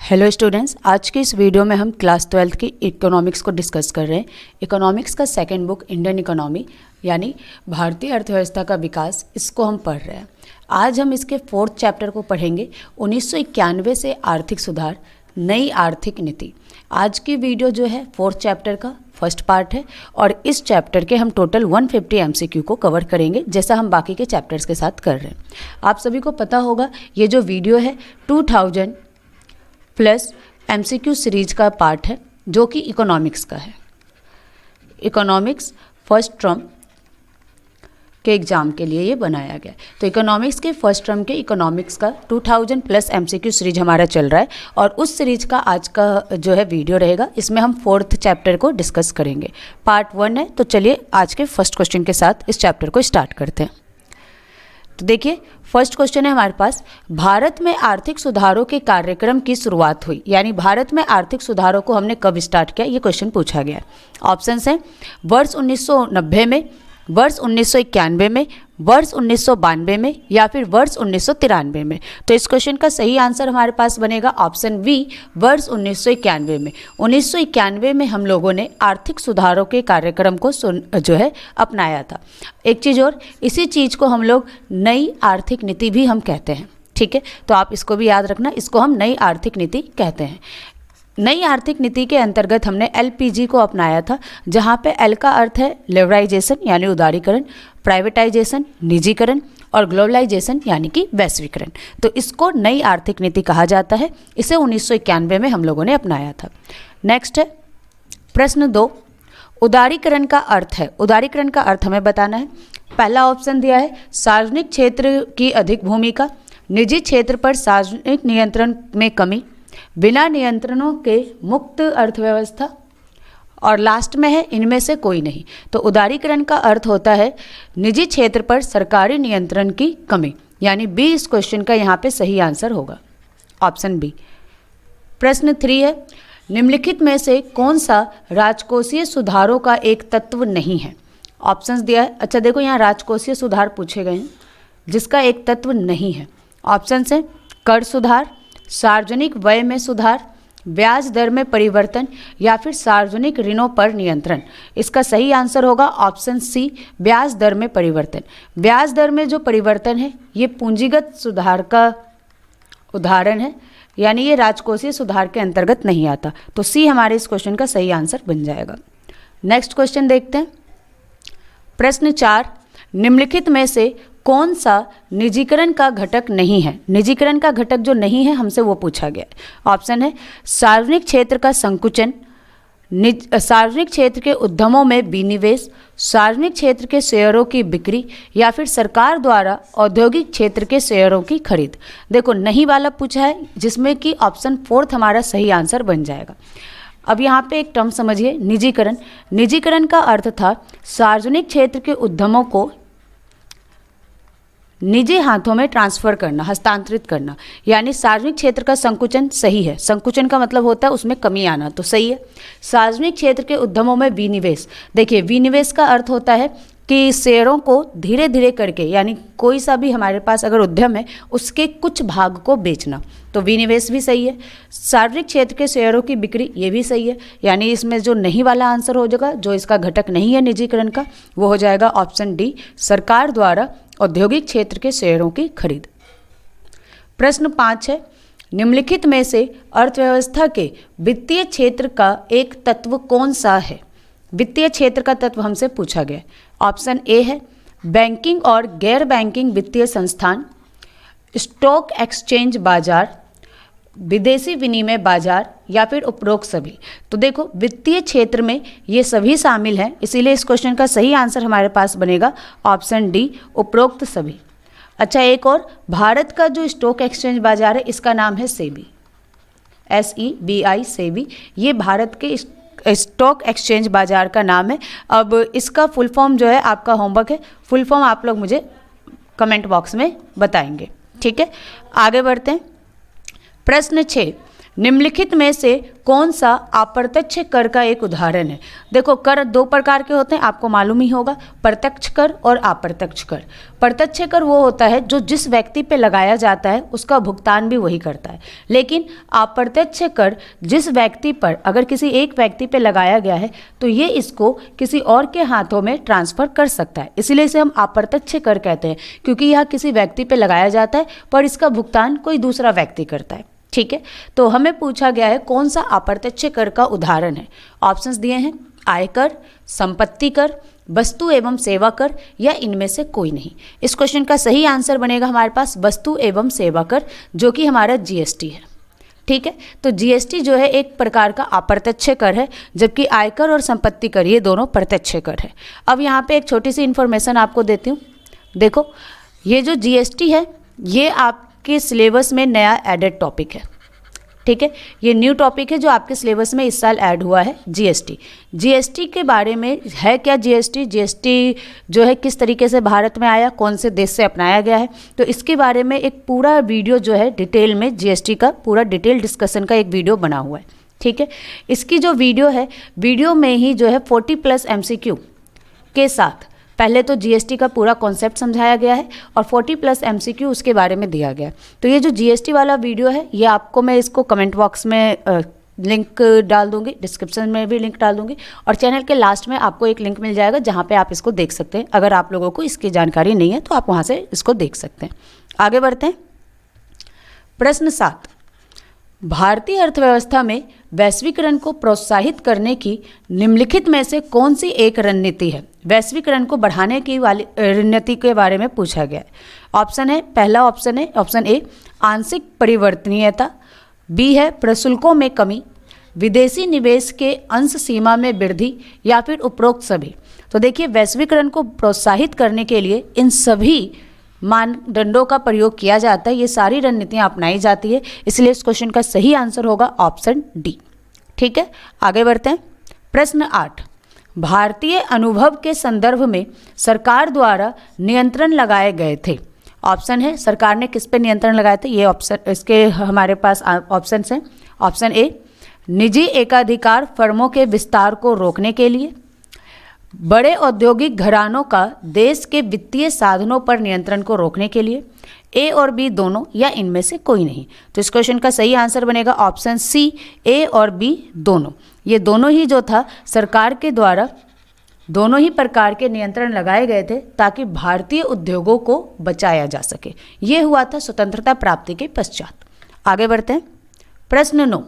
Hello students, आज के इस वीडियो में हम क्लास 12th की इकोनॉमिक्स को डिस्कस कर रहे हैं। इकोनॉमिक्स का सेकंड बुक इंडियन इकोनॉमी यानी भारतीय अर्थव्यवस्था का विकास, इसको हम पढ़ रहे हैं। आज हम इसके 4th चैप्टर को पढ़ेंगे, 1991 से आर्थिक सुधार, नई आर्थिक नीति। आज की वीडियो जो है 4th चैप्टर का फर्स्ट पार्ट है और इस चैप्टर के हम टोटल 150 MCQ को कवर करेंगे, जैसा हम बाकी के चैप्टर्स के साथ कर रहे हैं। आप सभी को पता होगा ये जो वीडियो है 2000 प्लस MCQ सीरीज का पार्ट है, जो कि इकोनॉमिक्स का है। इकोनॉमिक्स फर्स्ट टर्म के एग्ज़ाम के लिए ये बनाया गया। तो इकोनॉमिक्स के फर्स्ट टर्म के इकोनॉमिक्स का 2000 प्लस MCQ सीरीज हमारा चल रहा है और उस सीरीज का आज का जो है वीडियो रहेगा, इसमें हम 4th चैप्टर को डिस्कस करेंगे। पार्ट 1 है, तो चलिए आज के फर्स्ट क्वेश्चन के साथ इस चैप्टर को स्टार्ट करते हैं। तो देखिए, फर्स्ट क्वेश्चन है हमारे पास, भारत में आर्थिक सुधारों के कार्यक्रम की शुरुआत हुई, यानी भारत में आर्थिक सुधारों को हमने कब स्टार्ट किया, ये क्वेश्चन पूछा गया है। ऑप्शंस हैं वर्ष 1990 में, वर्ष 1991 में, वर्ष 1992 में या फिर वर्ष 1993 में। तो इस क्वेश्चन का सही आंसर हमारे पास बनेगा ऑप्शन बी, वर्ष 1991 में। 1991 में हम लोगों ने आर्थिक सुधारों के कार्यक्रम को जो है अपनाया था। एक चीज़ और, इसी चीज़ को हम लोग नई आर्थिक नीति भी हम कहते हैं, ठीक है। तो आप इसको भी याद रखना, इसको हम नई आर्थिक नीति कहते हैं। नई आर्थिक नीति के अंतर्गत हमने LPG को अपनाया था, जहाँ पे L का अर्थ है लिबरलाइजेशन यानी उदारीकरण, प्राइवेटाइजेशन निजीकरण और ग्लोबलाइजेशन यानी कि वैश्वीकरण। तो इसको नई आर्थिक नीति कहा जाता है। इसे 1991 में हम लोगों ने अपनाया था। नेक्स्ट है प्रश्न 2, उदारीकरण का अर्थ है। उदारीकरण का अर्थ हमें बताना है। पहला ऑप्शन दिया है सार्वजनिक क्षेत्र की अधिक भूमिका, निजी क्षेत्र पर सार्वजनिक नियंत्रण में कमी, बिना नियंत्रणों के मुक्त अर्थव्यवस्था, और लास्ट में है इनमें से कोई नहीं। तो उदारीकरण का अर्थ होता है निजी क्षेत्र पर सरकारी नियंत्रण की कमी, यानी बी इस क्वेश्चन का यहाँ पे सही आंसर होगा, ऑप्शन बी। प्रश्न 3 है, निम्नलिखित में से कौन सा राजकोषीय सुधारों का एक तत्व नहीं है। ऑप्शंस दिया है। अच्छा देखो, यहाँ राजकोषीय सुधार पूछे गए हैं जिसका एक तत्व नहीं है। ऑप्शंस हैं कर सुधार, सार्वजनिक व्यय में सुधार, ब्याज दर में परिवर्तन या फिर सार्वजनिक ऋणों पर नियंत्रण। इसका सही आंसर होगा ऑप्शन सी, ब्याज दर में परिवर्तन। ब्याज दर में जो परिवर्तन है ये पूंजीगत सुधार का उदाहरण है, यानी ये राजकोषीय सुधार के अंतर्गत नहीं आता। तो सी हमारे इस क्वेश्चन का सही आंसर बन जाएगा। नेक्स्ट क्वेश्चन देखते हैं। प्रश्न 4, निम्नलिखित में से कौन सा निजीकरण का घटक नहीं है। निजीकरण का घटक जो नहीं है हमसे वो पूछा गया है। ऑप्शन है सार्वजनिक क्षेत्र का संकुचन, सार्वजनिक क्षेत्र के उद्यमों में विनिवेश, सार्वजनिक क्षेत्र के शेयरों की बिक्री या फिर सरकार द्वारा औद्योगिक क्षेत्र के शेयरों की खरीद। देखो नहीं वाला पूछा है, जिसमें कि ऑप्शन 4 हमारा सही आंसर बन जाएगा। अब यहाँ पे एक टर्म समझिए, निजीकरण। निजीकरण का अर्थ था सार्वजनिक क्षेत्र के उद्यमों को निजी हाथों में ट्रांसफ़र करना, हस्तांतरित करना, यानी सार्वजनिक क्षेत्र का संकुचन सही है। संकुचन का मतलब होता है उसमें कमी आना, तो सही है। सार्वजनिक क्षेत्र के उद्यमों में विनिवेश, देखिए विनिवेश का अर्थ होता है कि शेयरों को धीरे धीरे करके, यानी कोई सा भी हमारे पास अगर उद्यम है उसके कुछ भाग को बेचना, तो विनिवेश भी सही है। सार्वजनिक क्षेत्र के शेयरों की बिक्री, ये भी सही है। यानी इसमें जो नहीं वाला आंसर हो जाएगा, जो इसका घटक नहीं है निजीकरण का, वो हो जाएगा ऑप्शन डी, सरकार द्वारा औद्योगिक क्षेत्र के शेयरों की खरीद। प्रश्न 5 है, निम्नलिखित में से अर्थव्यवस्था के वित्तीय क्षेत्र का एक तत्व कौन सा है। वित्तीय क्षेत्र का तत्व हमसे पूछा गया। ऑप्शन ए है बैंकिंग और गैर बैंकिंग वित्तीय संस्थान, स्टॉक एक्सचेंज बाजार, विदेशी विनिमय बाजार या फिर उपरोक्त सभी। तो देखो वित्तीय क्षेत्र में ये सभी शामिल हैं, इसीलिए इस क्वेश्चन का सही आंसर हमारे पास बनेगा ऑप्शन डी, उपरोक्त सभी। अच्छा एक और, भारत का जो स्टॉक एक्सचेंज बाजार है इसका नाम है सेबी, SEBI सेबी। ये भारत के स्टॉक एक्सचेंज बाजार का नाम है। अब इसका फुल फॉर्म जो है आपका होमवर्क है, फुल फॉर्म आप लोग मुझे कमेंट बॉक्स में बताएंगे, ठीक है। आगे बढ़ते हैं। प्रश्न 6, निम्नलिखित में से कौन सा अप्रत्यक्ष कर का एक उदाहरण है। देखो, कर दो प्रकार के होते हैं, आपको मालूम ही होगा, प्रत्यक्ष कर और अप्रत्यक्ष कर। प्रत्यक्ष कर वो होता है जो जिस व्यक्ति पे लगाया जाता है उसका भुगतान भी वही करता है, लेकिन अप्रत्यक्ष कर जिस व्यक्ति पर, अगर किसी एक व्यक्ति पे लगाया गया है तो ये इसको किसी और के हाथों में ट्रांसफर कर सकता है, इसीलिए इसे हम अप्रत्यक्ष कर कहते हैं, क्योंकि यह किसी व्यक्ति पे लगाया जाता है पर इसका भुगतान कोई दूसरा व्यक्ति करता है। ठीक है, तो हमें पूछा गया है कौन सा अप्रत्यक्ष कर का उदाहरण है। ऑप्शंस दिए हैं, आयकर, संपत्ति कर, वस्तु एवं सेवा कर या इनमें से कोई नहीं। इस क्वेश्चन का सही आंसर बनेगा हमारे पास वस्तु एवं सेवा कर, जो कि हमारा जीएसटी है। ठीक है, तो जीएसटी जो है एक प्रकार का अप्रत्यक्ष कर है, जबकि आयकर और संपत्ति कर ये दोनों प्रत्यक्ष कर है। अब यहाँ पे एक छोटी सी इन्फॉर्मेशन आपको देती हूँ। देखो, ये जो जीएसटी है ये आपके सिलेबस में नया एडेड टॉपिक है। ठीक है, ये न्यू टॉपिक है जो आपके सिलेबस में इस साल ऐड हुआ है, जीएसटी। जीएसटी के बारे में है क्या, जीएसटी जो है किस तरीके से भारत में आया, कौन से देश से अपनाया गया है, तो इसके बारे में एक पूरा वीडियो जो है डिटेल में जीएसटी का पूरा डिटेल डिस्कशन का एक वीडियो बना हुआ है। ठीक है, इसकी जो वीडियो है, वीडियो में ही जो है 40+ MCQ के साथ पहले तो जीएसटी का पूरा कॉन्सेप्ट समझाया गया है और 40+ MCQ उसके बारे में दिया गया है। तो ये जो जीएसटी वाला वीडियो है ये आपको मैं इसको कमेंट बॉक्स में लिंक डाल दूंगी, डिस्क्रिप्शन में भी लिंक डाल दूंगी, और चैनल के लास्ट में आपको एक लिंक मिल जाएगा जहाँ पे आप इसको देख सकते हैं। अगर आप लोगों को इसकी जानकारी नहीं है तो आप वहाँ से इसको देख सकते हैं। आगे बढ़ते हैं। प्रश्न 7, भारतीय अर्थव्यवस्था में वैश्वीकरण को प्रोत्साहित करने की निम्नलिखित में से कौन सी एक रणनीति है। वैश्वीकरण को बढ़ाने की वाली रणनीति के बारे में पूछा गया है। ऑप्शन है, पहला ऑप्शन है ऑप्शन ए आंशिक परिवर्तनीयता, बी है प्रशुल्कों में कमी, विदेशी निवेश के अंश सीमा में वृद्धि या फिर उपरोक्त सभी। तो देखिए, वैश्वीकरण को प्रोत्साहित करने के लिए इन सभी मानदंडों का प्रयोग किया जाता है, ये सारी रणनीतियाँ अपनाई जाती है, इसलिए इस क्वेश्चन का सही आंसर होगा ऑप्शन डी। ठीक है, आगे बढ़ते हैं। प्रश्न 8, भारतीय अनुभव के संदर्भ में सरकार द्वारा नियंत्रण लगाए गए थे। ऑप्शन है, सरकार ने किस पे नियंत्रण लगाए थे, ये ऑप्शन, इसके हमारे पास ऑप्शन हैं। ऑप्शन ए निजी एकाधिकार फर्मों के विस्तार को रोकने के लिए, बड़े औद्योगिक घरानों का देश के वित्तीय साधनों पर नियंत्रण को रोकने के लिए, ए और बी दोनों या इनमें से कोई नहीं। तो इस क्वेश्चन का सही आंसर बनेगा ऑप्शन सी, ए और बी दोनों। ये दोनों ही जो था सरकार के द्वारा दोनों ही प्रकार के नियंत्रण लगाए गए थे ताकि भारतीय उद्योगों को बचाया जा सके। ये हुआ था स्वतंत्रता प्राप्ति के पश्चात। आगे बढ़ते हैं। प्रश्न 9,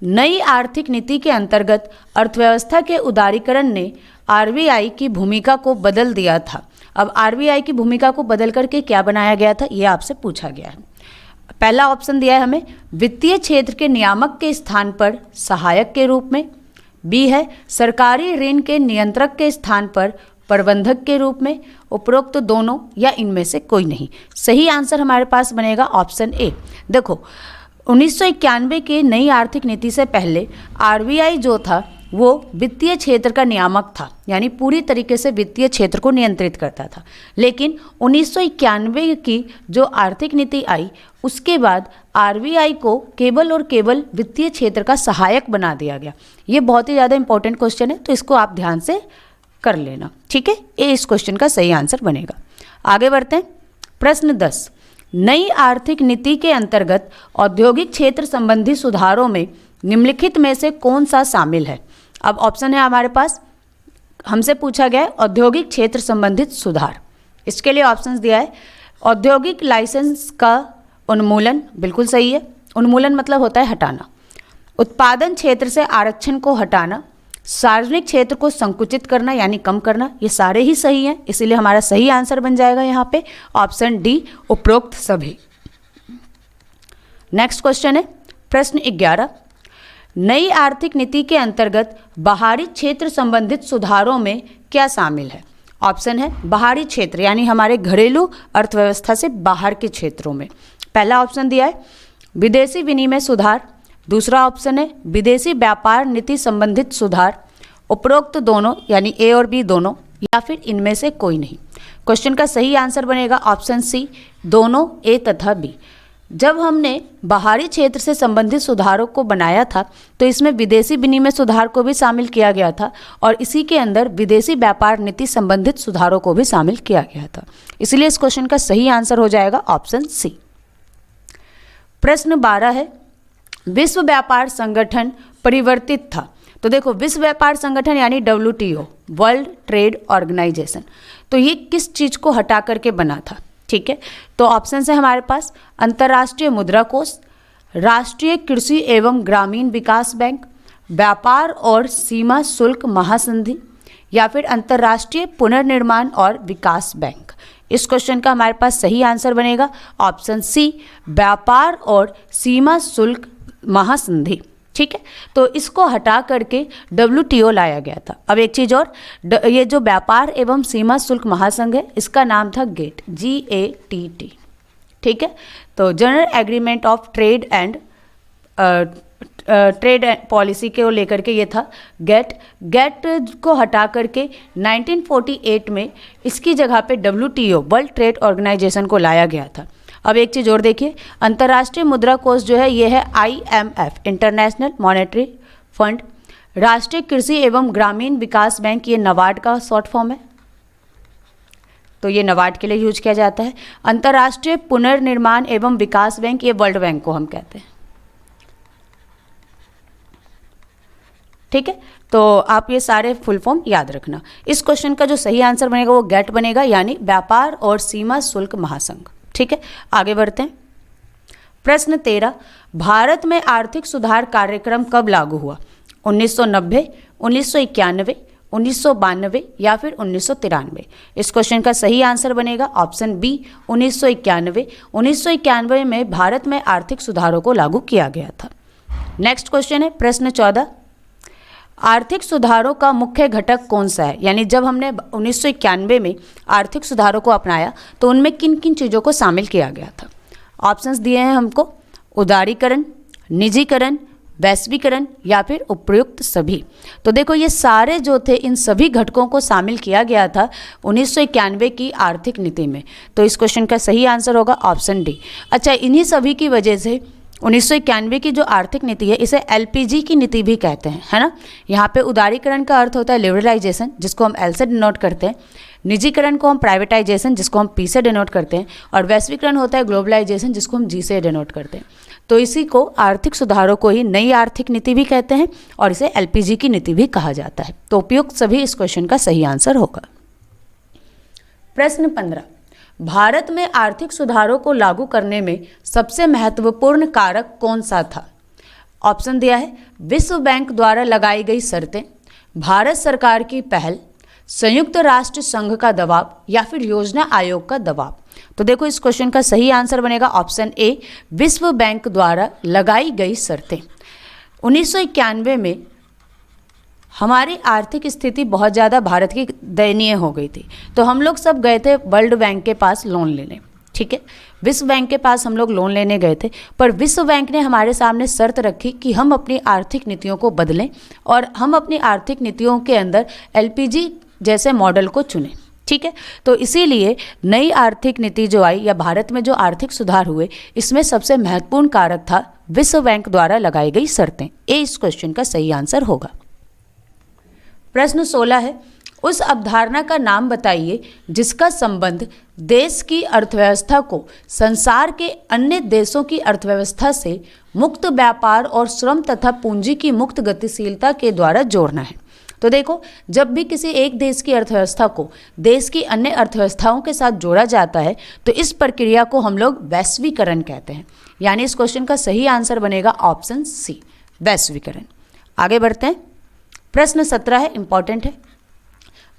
नई आर्थिक नीति के अंतर्गत अर्थव्यवस्था के उदारीकरण ने आरबीआई की भूमिका को बदल दिया था। अब आरबीआई की भूमिका को बदल करके क्या बनाया गया था, ये आपसे पूछा गया है। पहला ऑप्शन दिया है हमें वित्तीय क्षेत्र के नियामक के स्थान पर सहायक के रूप में, बी है सरकारी ऋण के नियंत्रक के स्थान पर प्रबंधक के रूप में, उपरोक्त दोनों या इनमें से कोई नहीं। सही आंसर हमारे पास बनेगा ऑप्शन ए। देखो, 1991 की नई आर्थिक नीति से पहले आरबीआई जो था वो वित्तीय क्षेत्र का नियामक था, यानी पूरी तरीके से वित्तीय क्षेत्र को नियंत्रित करता था। लेकिन 1991 की जो आर्थिक नीति आई उसके बाद आरबीआई को केवल और केवल वित्तीय क्षेत्र का सहायक बना दिया गया। ये बहुत ही ज़्यादा इंपॉर्टेंट क्वेश्चन है, तो इसको आप ध्यान से कर लेना। ठीक है, ये इस क्वेश्चन का सही आंसर बनेगा। आगे बढ़ते हैं। प्रश्न 10, नई आर्थिक नीति के अंतर्गत औद्योगिक क्षेत्र संबंधी सुधारों में निम्नलिखित में से कौन सा शामिल है। अब ऑप्शन है हमारे पास, हमसे पूछा गया है औद्योगिक क्षेत्र संबंधित सुधार। इसके लिए ऑप्शंस दिया है औद्योगिक लाइसेंस का उन्मूलन, बिल्कुल सही है। उन्मूलन मतलब होता है हटाना। उत्पादन क्षेत्र से आरक्षण को हटाना, सार्वजनिक क्षेत्र को संकुचित करना यानी कम करना, ये सारे ही सही हैं, इसीलिए हमारा सही आंसर बन जाएगा यहाँ पे ऑप्शन डी, उपरोक्त सभी। नेक्स्ट क्वेश्चन है प्रश्न 11, नई आर्थिक नीति के अंतर्गत बाहरी क्षेत्र संबंधित सुधारों में क्या शामिल है। ऑप्शन है बाहरी क्षेत्र यानी हमारे घरेलू अर्थव्यवस्था से बाहर के क्षेत्रों में। पहला ऑप्शन दिया है विदेशी विनिमय सुधार, दूसरा ऑप्शन है विदेशी व्यापार नीति संबंधित सुधार, उपरोक्त दोनों यानी ए और बी दोनों या फिर इनमें से कोई नहीं। क्वेश्चन का सही आंसर बनेगा ऑप्शन सी, दोनों, ए तथा बी। जब हमने बाहरी क्षेत्र से संबंधित सुधारों को बनाया था तो इसमें विदेशी विनिमय सुधार को भी शामिल किया गया था और इसी के अंदर विदेशी व्यापार नीति संबंधित सुधारों को भी शामिल किया गया था। इसलिए इस क्वेश्चन का सही आंसर हो जाएगा ऑप्शन सी। प्रश्न 12 है, विश्व व्यापार संगठन परिवर्तित था। तो देखो, विश्व व्यापार संगठन यानी WTO, वर्ल्ड ट्रेड ऑर्गेनाइजेशन, तो ये किस चीज़ को हटा करके बना था? ठीक है, तो ऑप्शन है हमारे पास अंतर्राष्ट्रीय मुद्रा कोष, राष्ट्रीय कृषि एवं ग्रामीण विकास बैंक, व्यापार और सीमा शुल्क महासंधि, या फिर अंतर्राष्ट्रीय पुनर्निर्माण और विकास बैंक। इस क्वेश्चन का हमारे पास सही आंसर बनेगा ऑप्शन सी, व्यापार और सीमा शुल्क महासंधि। ठीक है, तो इसको हटा करके WTO लाया गया था। अब एक चीज़ और, ये जो व्यापार एवं सीमा शुल्क महासंघ है इसका नाम था गेट, GATT। ठीक है, तो general agreement of trade and policy को लेकर के ये था गेट को हटा करके 1948 में इसकी जगह पे WTO, वर्ल्ड ट्रेड ऑर्गेनाइजेशन को लाया गया था। अब एक चीज़ और देखिए, अंतर्राष्ट्रीय मुद्रा कोष जो है ये है IMF, इंटरनेशनल मॉनेटरी फंड। राष्ट्रीय कृषि एवं ग्रामीण विकास बैंक, ये नबार्ड का शॉर्ट फॉर्म है, तो ये नबार्ड के लिए यूज किया जाता है। अंतर्राष्ट्रीय पुनर्निर्माण एवं विकास बैंक, ये वर्ल्ड बैंक को हम कहते हैं। ठीक है, तो आप ये सारे फुल फॉर्म याद रखना। इस क्वेश्चन का जो सही आंसर बनेगा वो गेट बनेगा, यानी व्यापार और सीमा शुल्क महासंघ। ठीक है, आगे बढ़ते हैं। प्रश्न 13, भारत में आर्थिक सुधार कार्यक्रम कब लागू हुआ? 1990, 1991, 1992 या फिर 1993? इस क्वेश्चन का सही आंसर बनेगा ऑप्शन बी, 1991। 1991 में भारत में आर्थिक सुधारों को लागू किया गया था। नेक्स्ट क्वेश्चन है प्रश्न 14, आर्थिक सुधारों का मुख्य घटक कौन सा है? यानी जब हमने 1991 में आर्थिक सुधारों को अपनाया तो उनमें किन किन चीज़ों को शामिल किया गया था? ऑप्शंस दिए हैं हमको, उदारीकरण, निजीकरण, वैश्वीकरण या फिर उपयुक्त सभी। तो देखो, ये सारे जो थे इन सभी घटकों को शामिल किया गया था 1991 की आर्थिक नीति में। तो इस क्वेश्चन का सही आंसर होगा ऑप्शन डी। अच्छा, इन्हीं सभी की वजह से 1991 की जो आर्थिक नीति है इसे LPG की नीति भी कहते हैं, है ना। यहाँ पे उदारीकरण का अर्थ होता है लिबरलाइजेशन, जिसको हम L से डिनोट करते हैं। निजीकरण को हम प्राइवेटाइजेशन, जिसको हम P से डिनोट करते हैं। और वैश्वीकरण होता है ग्लोबलाइजेशन, जिसको हम G से डिनोट करते हैं। तो इसी को आर्थिक सुधारों को ही नई आर्थिक नीति भी कहते हैं और इसे LPG की नीति भी कहा जाता है। तो उपयुक्त सभी इस क्वेश्चन का सही आंसर होगा। प्रश्न 15, भारत में आर्थिक सुधारों को लागू करने में सबसे महत्वपूर्ण कारक कौन सा था? ऑप्शन दिया है, विश्व बैंक द्वारा लगाई गई शर्तें, भारत सरकार की पहल, संयुक्त राष्ट्र संघ का दबाव या फिर योजना आयोग का दबाव। तो देखो, इस क्वेश्चन का सही आंसर बनेगा ऑप्शन ए, विश्व बैंक द्वारा लगाई गई शर्तें। 1991 में हमारी आर्थिक स्थिति बहुत ज़्यादा भारत की दयनीय हो गई थी, तो हम लोग सब गए थे वर्ल्ड बैंक के पास लोन लेने। ठीक है, विश्व बैंक के पास हम लोग लोन लेने गए थे, पर विश्व बैंक ने हमारे सामने शर्त रखी कि हम अपनी आर्थिक नीतियों को बदलें और हम अपनी आर्थिक नीतियों के अंदर LPG जैसे मॉडल को चुनें। ठीक है, तो इसीलिए नई आर्थिक नीति जो आई या भारत में जो आर्थिक सुधार हुए, इसमें सबसे महत्वपूर्ण कारक था विश्व बैंक द्वारा लगाई गई शर्तें। ए इस क्वेश्चन का सही आंसर होगा। प्रश्न 16 है, उस अवधारणा का नाम बताइए जिसका संबंध देश की अर्थव्यवस्था को संसार के अन्य देशों की अर्थव्यवस्था से मुक्त व्यापार और श्रम तथा पूंजी की मुक्त गतिशीलता के द्वारा जोड़ना है। तो देखो, जब भी किसी एक देश की अर्थव्यवस्था को देश की अन्य अर्थव्यवस्थाओं के साथ जोड़ा जाता है तो इस प्रक्रिया को हम लोग वैश्वीकरण कहते हैं। यानी इस क्वेश्चन का सही आंसर बनेगा ऑप्शन सी, वैश्वीकरण। आगे बढ़ते हैं। प्रश्न 17 है, इंपॉर्टेंट है।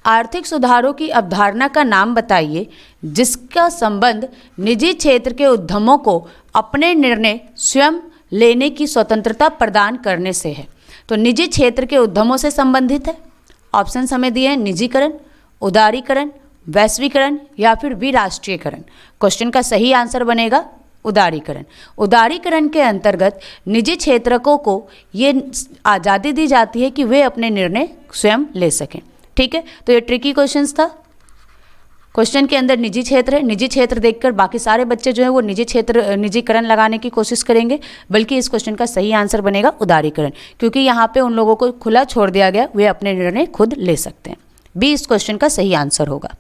आर्थिक सुधारों की अवधारणा का नाम बताइए जिसका संबंध निजी क्षेत्र के उद्यमों को अपने निर्णय स्वयं लेने की स्वतंत्रता प्रदान करने से है। तो निजी क्षेत्र के उद्यमों से संबंधित है। ऑप्शन हमें दिए हैं, निजीकरण, उदारीकरण, वैश्वीकरण या फिर विराष्ट्रीयकरण। क्वेश्चन का सही आंसर बनेगा उदारीकरण। उदारीकरण के अंतर्गत निजी क्षेत्रकों को ये आज़ादी दी जाती है कि वे अपने निर्णय स्वयं ले सकें। ठीक है, तो ये ट्रिकी क्वेश्चंस था। क्वेश्चन के अंदर निजी क्षेत्र है, निजी क्षेत्र देखकर बाकी सारे बच्चे जो है वो निजीकरण लगाने की कोशिश करेंगे, बल्कि इस क्वेश्चन का सही आंसर बनेगा उदारीकरण, क्योंकि यहाँ पे उन लोगों को खुला छोड़ दिया गया, वे अपने निर्णय खुद ले सकते हैं। बी इस क्वेश्चन का सही आंसर होगा।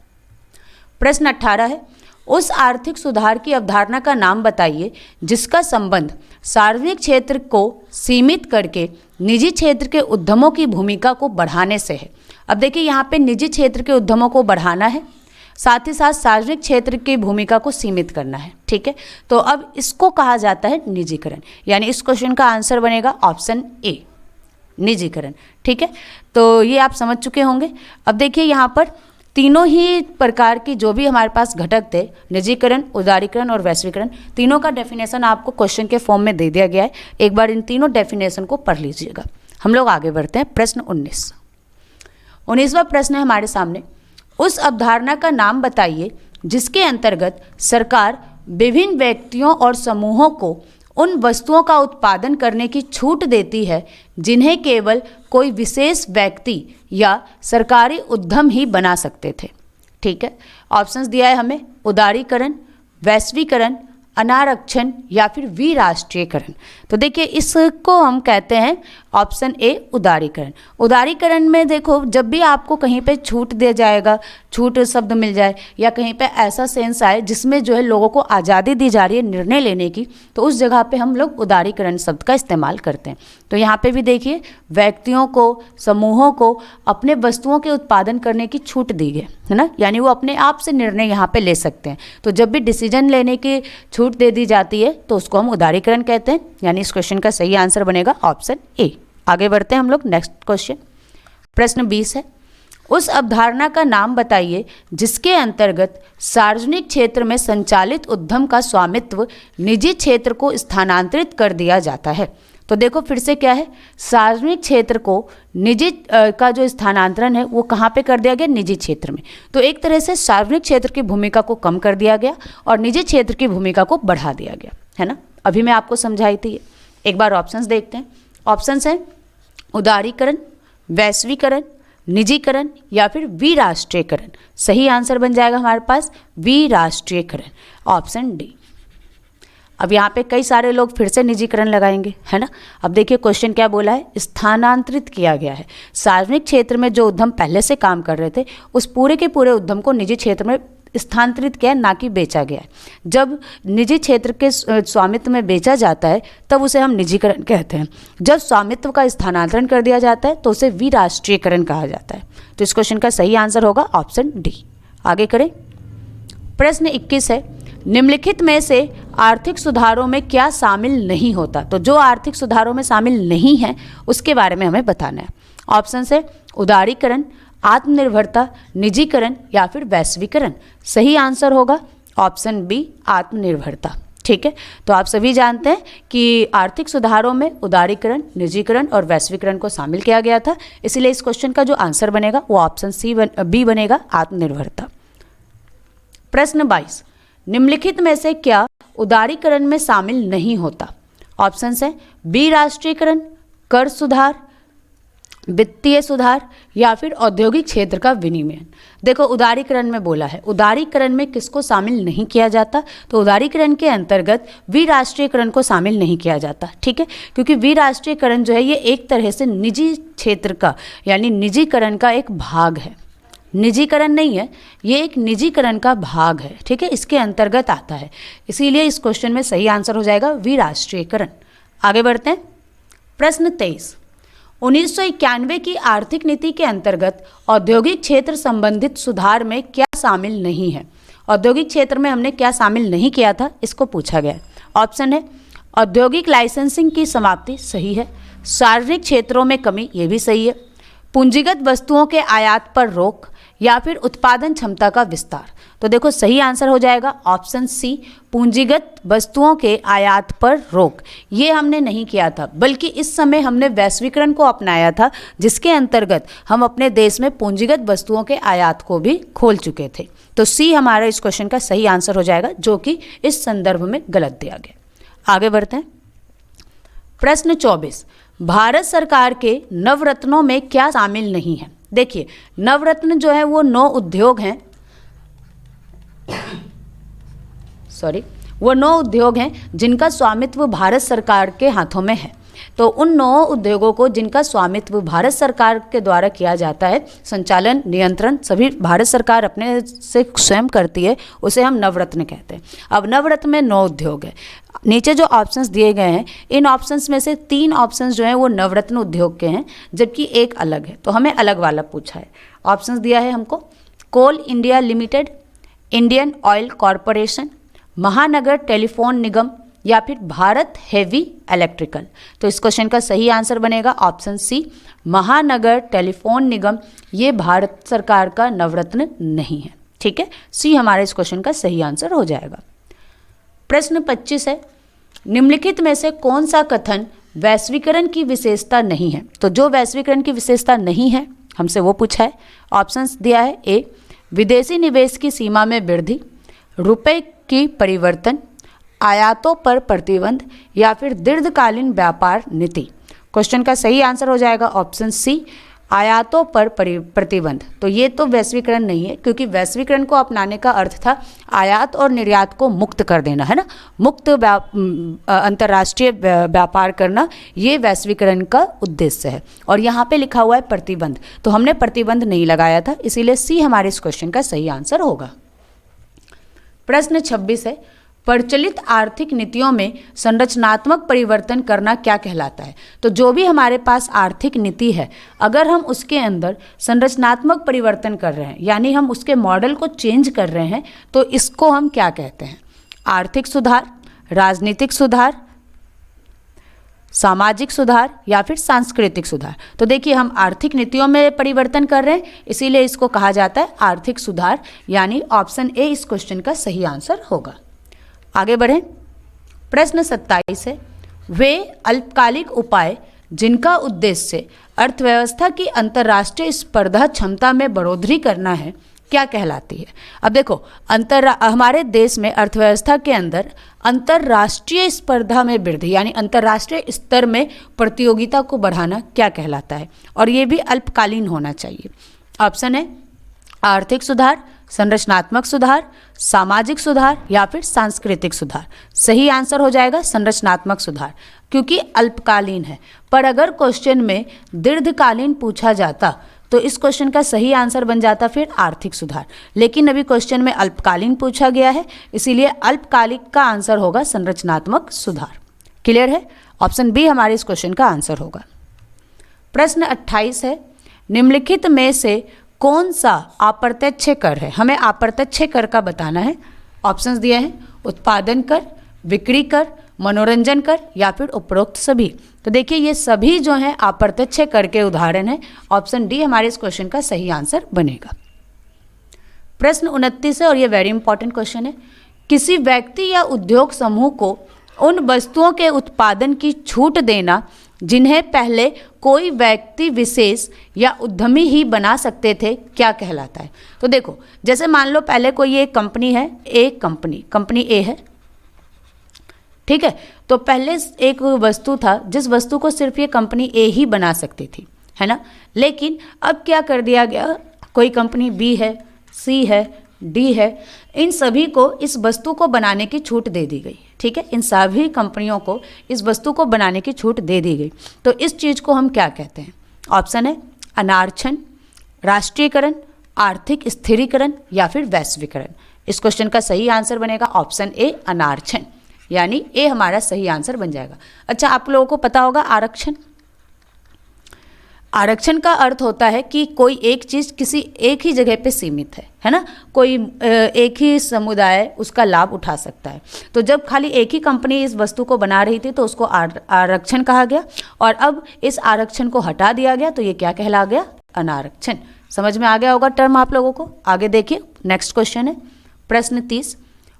प्रश्न 18 है, उस आर्थिक सुधार की अवधारणा का नाम बताइए जिसका संबंध सार्वजनिक क्षेत्र को सीमित करके निजी क्षेत्र के उद्यमों की भूमिका को बढ़ाने से है। अब देखिए यहाँ पे निजी क्षेत्र के उद्यमों को बढ़ाना है, साथ ही साथ सार्वजनिक क्षेत्र की भूमिका को सीमित करना है, ठीक है। तो अब इसको कहा जाता है निजीकरण, यानी इस क्वेश्चन का आंसर बनेगा ऑप्शन ए, निजीकरण, ठीक है। तो ये आप समझ चुके होंगे। अब देखिए यहाँ पर तीनों ही प्रकार की जो भी हमारे पास घटक थे, निजीकरण, उदारीकरण और वैश्वीकरण, तीनों का डेफिनेशन आपको क्वेश्चन के फॉर्म में दे दिया गया है। एक बार इन तीनों डेफिनेशन को पढ़ लीजिएगा। हम लोग आगे बढ़ते हैं। प्रश्न 19वां प्रश्न है हमारे सामने, उस अवधारणा का नाम बताइए जिसके अंतर्गत सरकार विभिन्न व्यक्तियों और समूहों को उन वस्तुओं का उत्पादन करने की छूट देती है जिन्हें केवल कोई विशेष व्यक्ति या सरकारी उद्यम ही बना सकते थे, ठीक है। ऑप्शंस दिया है हमें, उदारीकरण, वैश्वीकरण, अनारक्षण या फिर विराष्ट्रीयकरण। तो देखिए इसको हम कहते हैं ऑप्शन ए, उदारीकरण। उदारीकरण में देखो, जब भी आपको कहीं पे छूट दिया जाएगा, छूट शब्द मिल जाए या कहीं पे ऐसा सेंस आए जिसमें जो है लोगों को आज़ादी दी जा रही है निर्णय लेने की, तो उस जगह पे हम लोग उदारीकरण शब्द का इस्तेमाल करते हैं। तो यहाँ पे भी देखिए व्यक्तियों को, समूहों को अपने वस्तुओं के उत्पादन करने की छूट दी गई है ना, यानी वो अपने आप से निर्णय यहाँ पे ले सकते हैं। तो जब भी डिसीजन लेने की छूट दे दी जाती है तो उसको हम उदारीकरण कहते हैं, यानी इस क्वेश्चन का सही आंसर बनेगा ऑप्शन ए। आगे बढ़ते हैं हम लोग नेक्स्ट क्वेश्चन। प्रश्न 20 है, उस अवधारणा का नाम बताइए जिसके अंतर्गत सार्वजनिक क्षेत्र में संचालित उद्यम का स्वामित्व निजी क्षेत्र को स्थानांतरित कर दिया जाता है। तो देखो फिर से क्या है, सार्वजनिक क्षेत्र को निजी का जो स्थानांतरण है वो कहाँ पे कर दिया गया, निजी क्षेत्र में। तो एक तरह से सार्वजनिक क्षेत्र की भूमिका को कम कर दिया गया और निजी क्षेत्र की भूमिका को बढ़ा दिया गया, है ना। अभी मैं आपको समझाई थी। एक बार ऑप्शंस देखते हैं। ऑप्शंस हैं उदारीकरण, वैश्वीकरण, निजीकरण या फिर विराष्ट्रीयकरण। सही आंसर बन जाएगा हमारे पास विराष्ट्रीयकरण, ऑप्शन डी। अब यहाँ पे कई सारे लोग फिर से निजीकरण लगाएंगे, है ना। अब देखिए क्वेश्चन क्या बोला है, स्थानांतरित किया गया है। सार्वजनिक क्षेत्र में जो उद्यम पहले से काम कर रहे थे उस पूरे के पूरे उद्यम को निजी क्षेत्र में स्थानांतरित किया, ना कि बेचा गया है। जब निजी क्षेत्र के स्वामित्व में बेचा जाता है तब उसे हम निजीकरण कहते हैं। जब स्वामित्व का स्थानांतरण कर दिया जाता है तो उसे विराष्ट्रीयकरण कहा जाता है। तो इस क्वेश्चन का सही आंसर होगा ऑप्शन डी। आगे करें। प्रश्न 21 है, निम्नलिखित में से आर्थिक सुधारों में क्या शामिल नहीं होता। तो जो आर्थिक सुधारों में शामिल नहीं है उसके बारे में हमें बताना है। ऑप्शन है उदारीकरण, आत्मनिर्भरता, निजीकरण या फिर वैश्वीकरण। सही आंसर होगा ऑप्शन बी, आत्मनिर्भरता, ठीक है। तो आप सभी जानते हैं कि आर्थिक सुधारों में उदारीकरण, निजीकरण और वैश्वीकरण को शामिल किया गया था, इसलिए इस क्वेश्चन का जो आंसर बनेगा वो ऑप्शन बी बनेगा, आत्मनिर्भरता। प्रश्न 22, निम्नलिखित में से क्या उदारीकरण में शामिल नहीं होता। ऑप्शन है विराष्ट्रीयकरण, कर सुधार, वित्तीय सुधार या फिर औद्योगिक क्षेत्र का विनियमन। देखो उदारीकरण में बोला है, उदारीकरण में किसको शामिल नहीं किया जाता, तो उदारीकरण के अंतर्गत विराष्ट्रीयकरण को शामिल नहीं किया जाता, ठीक है। क्योंकि विराष्ट्रीयकरण जो है ये एक तरह से निजी क्षेत्र का यानी निजीकरण का एक भाग है, निजीकरण नहीं है, ये एक निजीकरण का भाग है, ठीक है, इसके अंतर्गत आता है। इसीलिए इस क्वेश्चन में सही आंसर हो जाएगा विराष्ट्रीयकरण। आगे बढ़ते हैं। प्रश्न 23, 1991 की आर्थिक नीति के अंतर्गत औद्योगिक क्षेत्र संबंधित सुधार में क्या शामिल नहीं है। औद्योगिक क्षेत्र में हमने क्या शामिल नहीं किया था, इसको पूछा गया है। ऑप्शन है औद्योगिक लाइसेंसिंग की समाप्ति, सही है। सार्वजनिक क्षेत्रों में कमी, ये भी सही है। पूंजीगत वस्तुओं के आयात पर रोक या फिर उत्पादन क्षमता का विस्तार। तो देखो सही आंसर हो जाएगा ऑप्शन सी, पूंजीगत वस्तुओं के आयात पर रोक। ये हमने नहीं किया था, बल्कि इस समय हमने वैश्वीकरण को अपनाया था, जिसके अंतर्गत हम अपने देश में पूंजीगत वस्तुओं के आयात को भी खोल चुके थे। तो सी हमारा इस क्वेश्चन का सही आंसर हो जाएगा, जो कि इस संदर्भ में गलत दिया गया। आगे बढ़ते हैं। प्रश्न 24, भारत सरकार के नवरत्नों में क्या शामिल नहीं है। देखिए नवरत्न जो है वो 9 उद्योग हैं वो 9 उद्योग हैं जिनका स्वामित्व भारत सरकार के हाथों में है। तो उन 9 उद्योगों को जिनका स्वामित्व भारत सरकार के द्वारा किया जाता है, संचालन नियंत्रण सभी भारत सरकार अपने से स्वयं करती है, उसे हम नवरत्न कहते हैं। अब नवरत्न में 9 उद्योग है। नीचे जो ऑप्शंस दिए गए हैं, इन ऑप्शंस में से 3 ऑप्शंस जो हैं वो नवरत्न उद्योग के हैं, जबकि एक अलग है। तो हमें अलग वाला पूछा है। ऑप्शंस दिया है हमको Coal India Limited, Indian Oil Corporation, Mahanagar Telephone Nigam या फिर भारत हेवी इलेक्ट्रिकल। तो इस क्वेश्चन का सही आंसर बनेगा ऑप्शन सी, महानगर टेलीफोन निगम। ये भारत सरकार का नवरत्न नहीं है। ठीक है, सी हमारे इस क्वेश्चन का सही आंसर हो जाएगा। प्रश्न 25 है, निम्नलिखित में से कौन सा कथन वैश्वीकरण की विशेषता नहीं है? तो जो वैश्वीकरण की विशेषता नहीं है हमसे वो पूछा है। ऑप्शंस दिया है ए, विदेशी निवेश की सीमा में वृद्धि, रुपए की परिवर्तन, आयातों पर प्रतिबंध या फिर दीर्घकालीन व्यापार नीति। क्वेश्चन का सही आंसर हो जाएगा ऑप्शन सी, आयातों पर प्रतिबंध। तो ये तो वैश्वीकरण नहीं है, क्योंकि वैश्वीकरण को अपनाने का अर्थ था आयात और निर्यात को मुक्त कर देना, है ना, मुक्त अंतर्राष्ट्रीय व्यापार करना, ये वैश्वीकरण का उद्देश्य है। और यहाँ पे लिखा हुआ है प्रतिबंध, तो हमने प्रतिबंध नहीं लगाया था, इसीलिए सी हमारे इस क्वेश्चन का सही आंसर होगा। प्रश्न 26 है, प्रचलित आर्थिक नीतियों में संरचनात्मक परिवर्तन करना क्या कहलाता है? तो जो भी हमारे पास आर्थिक नीति है, अगर हम उसके अंदर संरचनात्मक परिवर्तन कर रहे हैं, यानी हम उसके मॉडल को चेंज कर रहे हैं, तो इसको हम क्या कहते हैं? आर्थिक सुधार, राजनीतिक सुधार, सामाजिक सुधार या फिर सांस्कृतिक सुधार। तो देखिए, हम आर्थिक नीतियों में परिवर्तन कर रहे हैं, इसीलिए इसको कहा जाता है आर्थिक सुधार, यानी ऑप्शन ए इस क्वेश्चन का सही आंसर होगा। आगे बढ़ें। प्रश्न 27 है, वे अल्पकालिक उपाय जिनका उद्देश्य अर्थव्यवस्था की अंतर्राष्ट्रीय स्पर्धा क्षमता में बढ़ोतरी करना है क्या कहलाती है? अब देखो, हमारे देश में अर्थव्यवस्था के अंदर अंतर्राष्ट्रीय स्पर्धा में वृद्धि, यानी अंतर्राष्ट्रीय स्तर में प्रतियोगिता को बढ़ाना क्या कहलाता है? और ये भी अल्पकालीन होना चाहिए। ऑप्शन है आर्थिक सुधार, संरचनात्मक सुधार, सामाजिक सुधार या फिर सांस्कृतिक सुधार। सही आंसर हो जाएगा संरचनात्मक सुधार, क्योंकि अल्पकालीन है। पर अगर क्वेश्चन में दीर्घकालीन पूछा जाता तो इस क्वेश्चन का सही आंसर बन जाता फिर आर्थिक सुधार, लेकिन अभी क्वेश्चन में अल्पकालीन पूछा गया है, इसीलिए अल्पकालिक का आंसर होगा संरचनात्मक सुधार। क्लियर है? ऑप्शन बी हमारे इस क्वेश्चन का आंसर होगा। प्रश्न 28 है, निम्नलिखित में से कौन सा अप्रत्यक्ष कर है? हमें अप्रत्यक्ष कर का बताना है। ऑप्शंस दिए हैं उत्पादन कर, बिक्री कर, मनोरंजन कर या फिर उपरोक्त सभी। तो देखिए, ये सभी जो हैं अप्रत्यक्ष कर के उदाहरण हैं। ऑप्शन डी हमारे इस क्वेश्चन का सही आंसर बनेगा। प्रश्न 29 है और ये वेरी इंपॉर्टेंट क्वेश्चन है, किसी व्यक्ति या उद्योग समूह को उन वस्तुओं के उत्पादन की छूट देना जिन्हें पहले कोई व्यक्ति विशेष या उद्यमी ही बना सकते थे क्या कहलाता है? तो देखो, जैसे मान लो पहले कोई एक कंपनी है, एक कंपनी ए है, ठीक है। तो पहले एक वस्तु था जिस वस्तु को सिर्फ ये कंपनी ए ही बना सकती थी, है ना। लेकिन अब क्या कर दिया गया, कोई कंपनी बी है, सी है, डी है, इन सभी को इस वस्तु को बनाने की छूट दे दी गई, ठीक है। इन सभी कंपनियों को इस वस्तु को बनाने की छूट दे दी गई। तो इस चीज़ को हम क्या कहते हैं? ऑप्शन है अनारक्षण, राष्ट्रीयकरण, आर्थिक स्थिरीकरण या फिर वैश्वीकरण। इस क्वेश्चन का सही आंसर बनेगा ऑप्शन ए अनारक्षण, यानी ए हमारा सही आंसर बन जाएगा। अच्छा, आप लोगों को पता होगा आरक्षण, आरक्षण का अर्थ होता है कि कोई एक चीज़ किसी एक ही जगह पे सीमित है ना, कोई एक ही समुदाय उसका लाभ उठा सकता है। तो जब खाली एक ही कंपनी इस वस्तु को बना रही थी तो उसको आरक्षण कहा गया, और अब इस आरक्षण को हटा दिया गया तो ये क्या कहला गया? अनारक्षण। समझ में आ गया होगा टर्म आप लोगों को। आगे देखिए, नेक्स्ट क्वेश्चन है प्रश्न 30,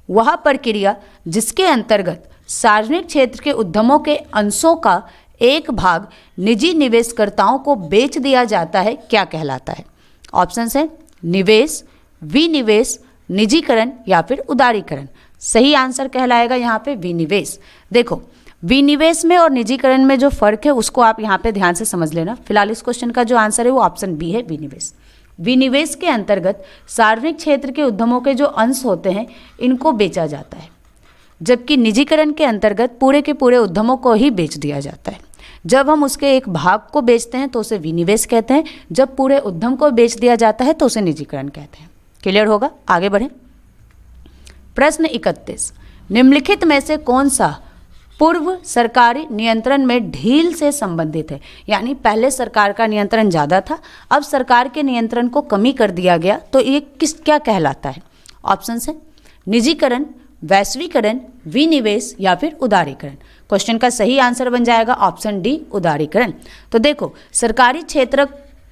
वह प्रक्रिया जिसके अंतर्गत सार्वजनिक क्षेत्र के उद्यमों के अंशों का एक भाग निजी निवेशकर्ताओं को बेच दिया जाता है क्या कहलाता है? ऑप्शंस हैं निवेश, विनिवेश, निजीकरण या फिर उदारीकरण। सही आंसर कहलाएगा यहाँ पे विनिवेश। देखो, विनिवेश में और निजीकरण में जो फर्क है उसको आप यहाँ पे ध्यान से समझ लेना। फिलहाल इस क्वेश्चन का जो आंसर है वो ऑप्शन बी है विनिवेश। विनिवेश के अंतर्गत सार्वजनिक क्षेत्र के उद्यमों के जो अंश होते हैं इनको बेचा जाता है, जबकि निजीकरण के अंतर्गत पूरे के पूरे उद्यमों को ही बेच दिया जाता है। जब हम उसके एक भाग को बेचते हैं तो उसे विनिवेश कहते हैं, जब पूरे उद्यम को बेच दिया जाता है तो उसे निजीकरण कहते हैं। क्लियर होगा? आगे बढ़ें। प्रश्न 31, निम्नलिखित में से कौन सा पूर्व सरकारी नियंत्रण में ढील से संबंधित है? यानी पहले सरकार का नियंत्रण ज़्यादा था, अब सरकार के नियंत्रण को कमी कर दिया गया, तो ये क्या कहलाता है? ऑप्शन है निजीकरण, वैश्वीकरण, विनिवेश या फिर उदारीकरण। क्वेश्चन का सही आंसर बन जाएगा ऑप्शन डी, उदारीकरण। तो देखो, सरकारी क्षेत्र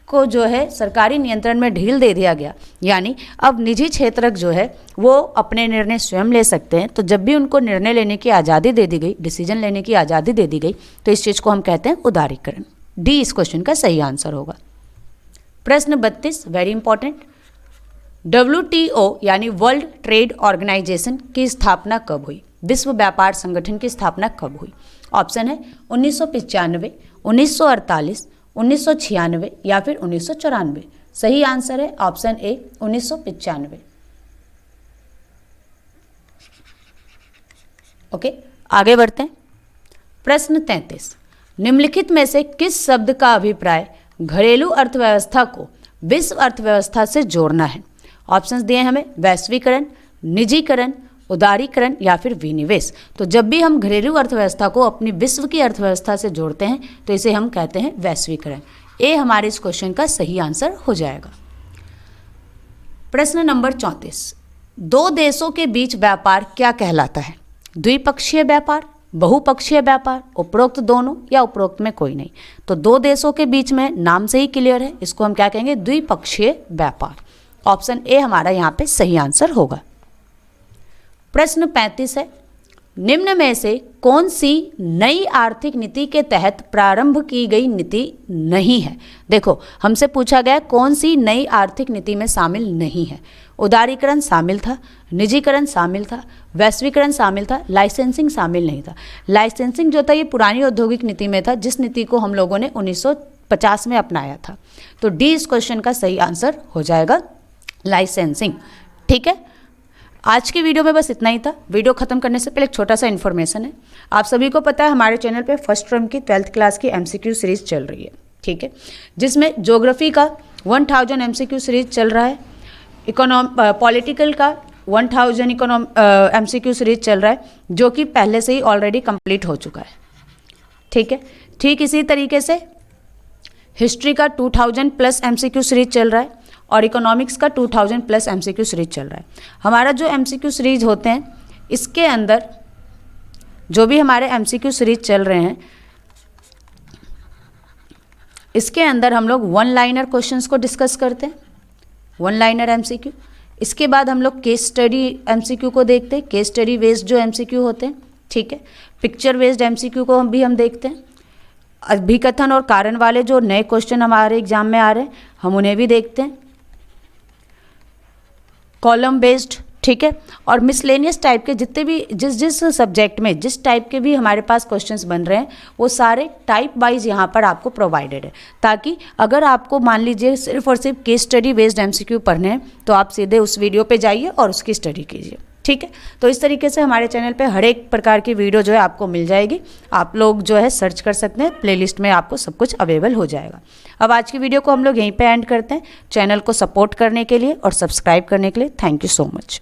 को जो है सरकारी नियंत्रण में ढील दे दिया गया, यानी अब निजी क्षेत्रक जो है वो अपने निर्णय स्वयं ले सकते हैं। तो जब भी उनको निर्णय लेने की आज़ादी दे दी गई, डिसीजन लेने की आज़ादी दे दी गई, तो इस चीज़ को हम कहते हैं उदारीकरण। डी इस क्वेश्चन का सही आंसर होगा। प्रश्न 32, वेरी इंपॉर्टेंट। WTO यानी वर्ल्ड ट्रेड ऑर्गेनाइजेशन की स्थापना कब हुई? विश्व व्यापार संगठन की स्थापना कब हुई? ऑप्शन है 1995, 1948, 1996 या फिर 1994। सही आंसर है ऑप्शन ए, 1995। ओके, आगे बढ़ते हैं। प्रश्न 33, निम्नलिखित में से किस शब्द का अभिप्राय घरेलू अर्थव्यवस्था को विश्व अर्थव्यवस्था से जोड़ना है? ऑप्शंस दिए हमें वैश्वीकरण, निजीकरण, उदारीकरण या फिर विनिवेश। तो जब भी हम घरेलू अर्थव्यवस्था को अपनी विश्व की अर्थव्यवस्था से जोड़ते हैं तो इसे हम कहते हैं वैश्वीकरण। ए हमारे इस क्वेश्चन का सही आंसर हो जाएगा। प्रश्न नंबर 34, दो देशों के बीच व्यापार क्या कहलाता है? द्विपक्षीय व्यापार, बहुपक्षीय व्यापार, उपरोक्त दोनों या उपरोक्त में कोई नहीं। तो दो देशों के बीच में नाम से ही क्लियर है, इसको हम क्या कहेंगे? द्विपक्षीय व्यापार। ऑप्शन ए हमारा यहाँ पे सही आंसर होगा। प्रश्न 35 है, निम्न में से कौन सी नई आर्थिक नीति के तहत प्रारंभ की गई नीति नहीं है? देखो, हमसे पूछा गया कौन सी नई आर्थिक नीति में शामिल नहीं है। उदारीकरण शामिल था, निजीकरण शामिल था, वैश्वीकरण शामिल था, लाइसेंसिंग शामिल नहीं था। लाइसेंसिंग जो था ये पुरानी औद्योगिक नीति में था, जिस नीति को हम लोगों ने 1950 में अपनाया था। तो डी इस क्वेश्चन का सही आंसर हो जाएगा, लाइसेंसिंग। ठीक है, आज की वीडियो में बस इतना ही था। वीडियो खत्म करने से पहले एक छोटा सा इन्फॉर्मेशन है। आप सभी को पता है हमारे चैनल पे फर्स्ट टर्म की 12th क्लास की MCQ सीरीज चल रही है, ठीक है, जिसमें ज्योग्राफी का 1000 MCQ सीरीज चल रहा है, पॉलिटिकल का 1000 MCQ सीरीज चल रहा है, जो कि पहले से ही ऑलरेडी कंप्लीट हो चुका है। ठीक है, ठीक इसी तरीके से हिस्ट्री का 2000 प्लस MCQ सीरीज चल रहा है और इकोनॉमिक्स का 2000 प्लस MCQ सीरीज चल रहा है। हमारा जो MCQ सीरीज होते हैं, इसके अंदर जो भी हमारे MCQ सीरीज चल रहे हैं, इसके अंदर हम लोग वन लाइनर क्वेश्चंस को डिस्कस करते हैं, वन लाइनर MCQ। इसके बाद हम लोग केस स्टडी MCQ को देखते हैं, केस स्टडी बेस्ड जो MCQ होते हैं, ठीक है। पिक्चर बेस्ड MCQ को हम देखते हैं। अभिकथन और कारण वाले जो नए क्वेश्चन हमारे एग्जाम में आ रहे हैं, हम उन्हें भी देखते हैं। कॉलम बेस्ड, ठीक है, और मिसलेनियस टाइप के जितने भी जिस सब्जेक्ट में जिस टाइप के भी हमारे पास क्वेश्चंस बन रहे हैं, वो सारे टाइप वाइज यहाँ पर आपको प्रोवाइडेड है, ताकि अगर आपको मान लीजिए सिर्फ और सिर्फ केस स्टडी बेस्ड MCQ पढ़ने हैं तो आप सीधे उस वीडियो पे जाइए और उसकी स्टडी कीजिए। ठीक है, तो इस तरीके से हमारे चैनल पे हर एक प्रकार की वीडियो जो है आपको मिल जाएगी। आप लोग जो है सर्च कर सकते हैं, प्लेलिस्ट में आपको सब कुछ अवेलेबल हो जाएगा। अब आज की वीडियो को हम लोग यहीं पे एंड करते हैं। चैनल को सपोर्ट करने के लिए और सब्सक्राइब करने के लिए थैंक यू सो मच।